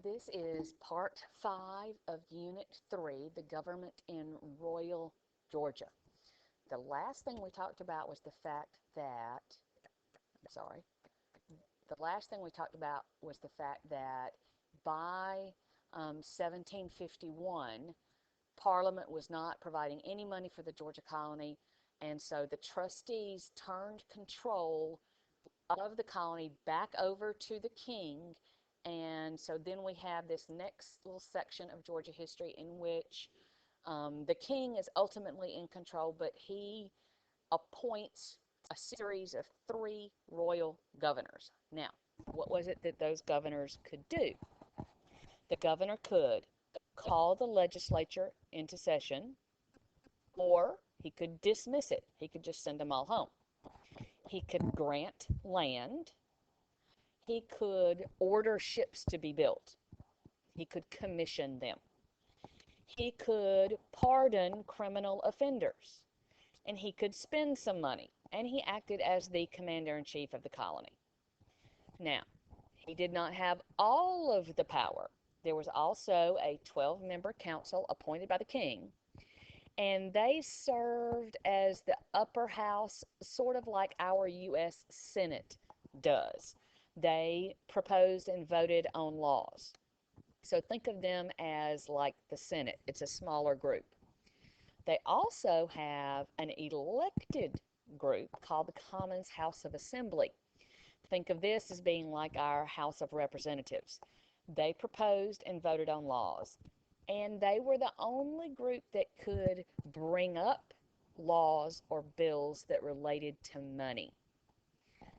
This is part 5 of Unit 3, the government in Royal Georgia. The last thing we talked about was the fact that, I'm sorry, the last thing we talked about was the fact that by 1751, Parliament was not providing any money for the Georgia colony, and so the trustees turned control of the colony back over to the king. And so then we have this next little section of Georgia history in which the king is ultimately in control, but he appoints a series of 3 royal governors. Now, what was it that those governors could do? The governor could call the legislature into session, or he could dismiss it. He could just send them all home. He could grant land. He could order ships to be built. He could commission them. He could pardon criminal offenders. And he could spend some money. And he acted as the commander-in-chief of the colony. Now, he did not have all of the power. There was also a 12-member council appointed by the king, and they served as the upper house, sort of like our U.S. Senate does. They proposed and voted on laws. So think of them as like the Senate. It's a smaller group. They also have an elected group called the Commons House of Assembly. Think of this as being like our House of Representatives. They proposed and voted on laws, and they were the only group that could bring up laws or bills that related to money.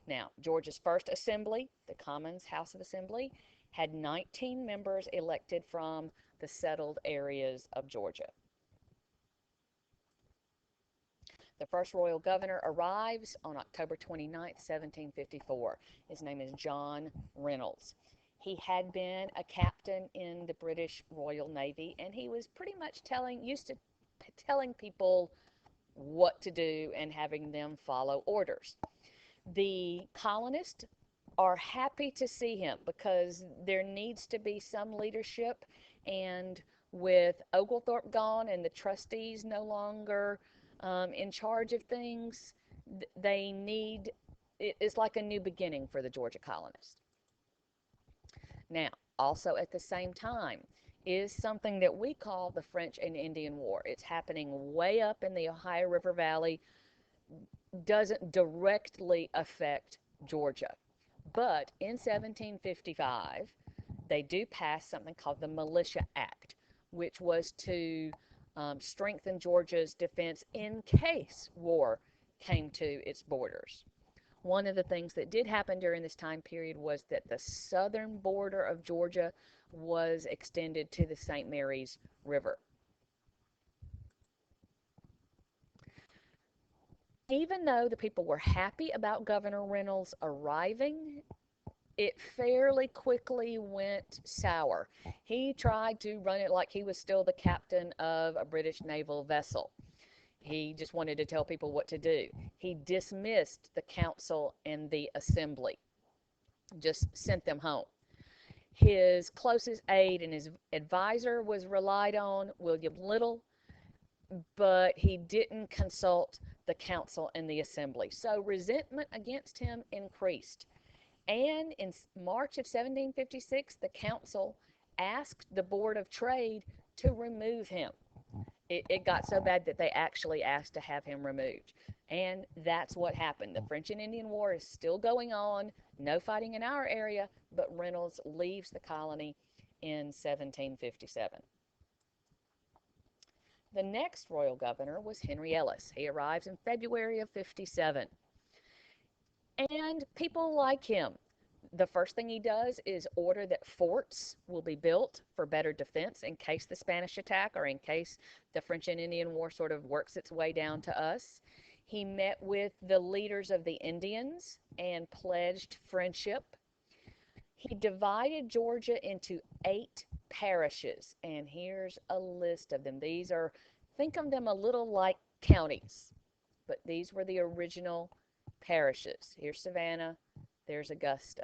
Now, Georgia's first assembly, the Commons House of Assembly, had 19 members elected from the settled areas of Georgia. The first royal governor arrives on October 29, 1754. His name is John Reynolds. He had been a captain in the British Royal Navy, and he was pretty much used to telling people what to do and having them follow orders. The colonists are happy to see him because there needs to be some leadership, and with Oglethorpe gone and the trustees no longer in charge of things, it's like a new beginning for the Georgia colonists. Now, also at the same time is something that we call the French and Indian War. It's happening way up in the Ohio River Valley, doesn't directly affect Georgia. But in 1755, they do pass something called the Militia Act, which was to strengthen Georgia's defense in case war came to its borders. One of the things that did happen during this time period was that the southern border of Georgia was extended to the St. Mary's River. Even though the people were happy about Governor Reynolds arriving, it fairly quickly went sour. He tried to run it like he was still the captain of a British naval vessel. He just wanted to tell people what to do. He dismissed the council and the assembly, just sent them home. His closest aide and his advisor was relied on, William Little, but he didn't consult the council and the assembly. So resentment against him increased. And in March of 1756, the council asked the Board of Trade to remove him. It got so bad that they actually asked to have him removed. And that's what happened. The French and Indian War is still going on, no fighting in our area, but Reynolds leaves the colony in 1757. The next royal governor was Henry Ellis. He arrives in February of 57. And people like him. The first thing he does is order that forts will be built for better defense in case the Spanish attack or in case the French and Indian War sort of works its way down to us. He met with the leaders of the Indians and pledged friendship. He divided Georgia into 8 parishes, and here's a list of them. Think of them a little like counties, but these were the original parishes. Here's Savannah, there's Augusta.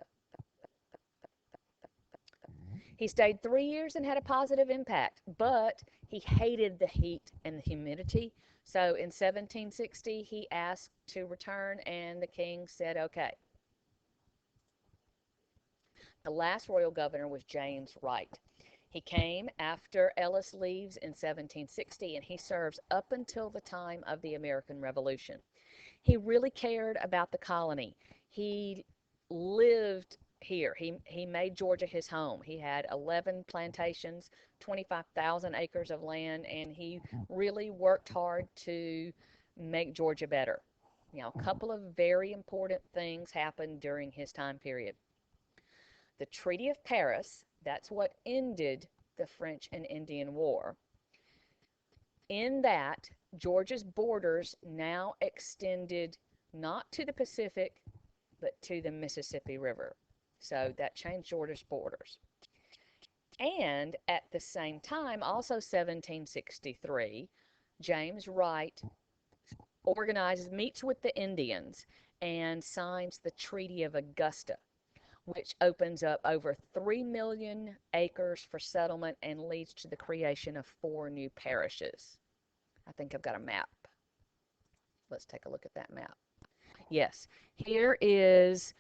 He stayed 3 years and had a positive impact, but he hated the heat and the humidity. So in 1760, he asked to return, and the king said, okay. The last royal governor was James Wright. He came after Ellis leaves in 1760, and he serves up until the time of the American Revolution. He really cared about the colony. He lived here. He made Georgia his home. He had 11 plantations, 25,000 acres of land, and he really worked hard to make Georgia better. A couple of very important things happened during his time period. The Treaty of Paris, that's what ended the French and Indian War. In that, Georgia's borders now extended not to the Pacific, but to the Mississippi River. So that changed Georgia's borders. And at the same time, also 1763, James Wright meets with the Indians and signs the Treaty of Augusta, which opens up over 3 million acres for settlement and leads to the creation of 4 new parishes. I think I've got a map. Let's take a look at that map. Yes, here is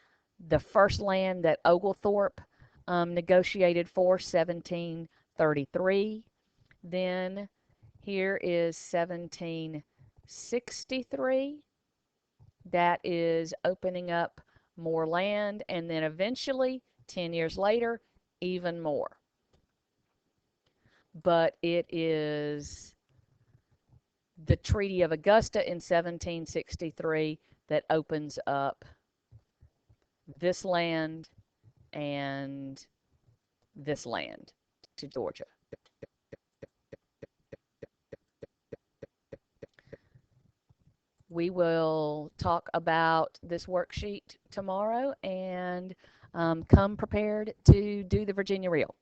the first land that Oglethorpe negotiated for, 1733. Then here is 1763. That is opening up more land, and then eventually, 10 years later, even more. But it is the Treaty of Augusta in 1763 that opens up this land and this land to Georgia. We will talk about this worksheet tomorrow, and come prepared to do the Virginia Reel.